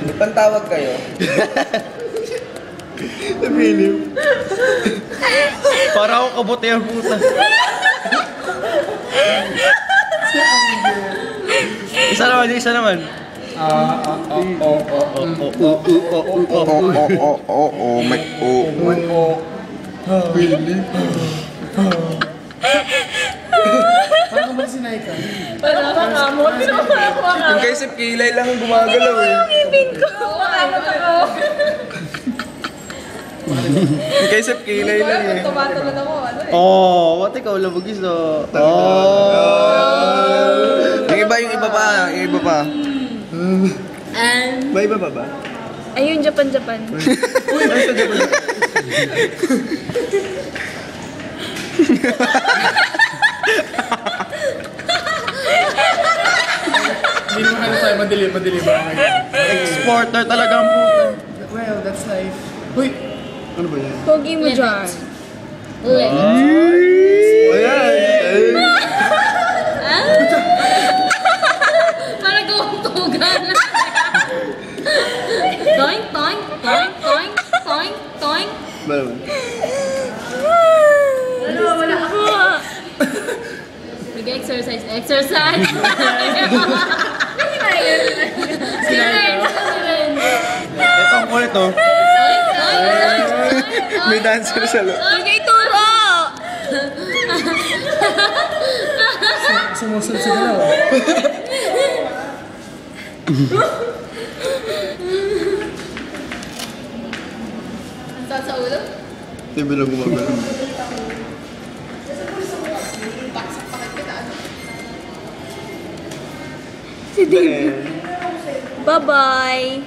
Ipantawag kayo. Nabiliw. Para ako kabuti ang puta. Isa naman, isa naman. Parang ba sinay ka? Parang makamot. Yung kay Sip Kilay lang ang gumagalaw eh. Ang ibig ko. Makamot ako. Yung kay Sip Kilay lang eh. Tumatalo ako. Ano eh. Oh, what ikaw labugis oh. Yung iba pa. Yung iba pa. And... May iba pa ba? Ayun, Japan. Uy, ay sa Japan. Hindi naman ano tayo, madali ba? Exporter talaga ang puta. Well, that's life. Uy! Ano ba yan? Pogi mo dyan. Ayan! Parang gawang-tugan. Toink, toink, toink, toink, toink, toink. Ba naman? Wala ako. Nag-exercise. Exercise! Ito ang kulit oh. Toink, toink, toink, toink. May dancer sa loob. Huwag ituro! Sumusunod sa galaw. Ang sakit sa ulo? Hindi bilang gumagalaw. Si David. Bye-bye!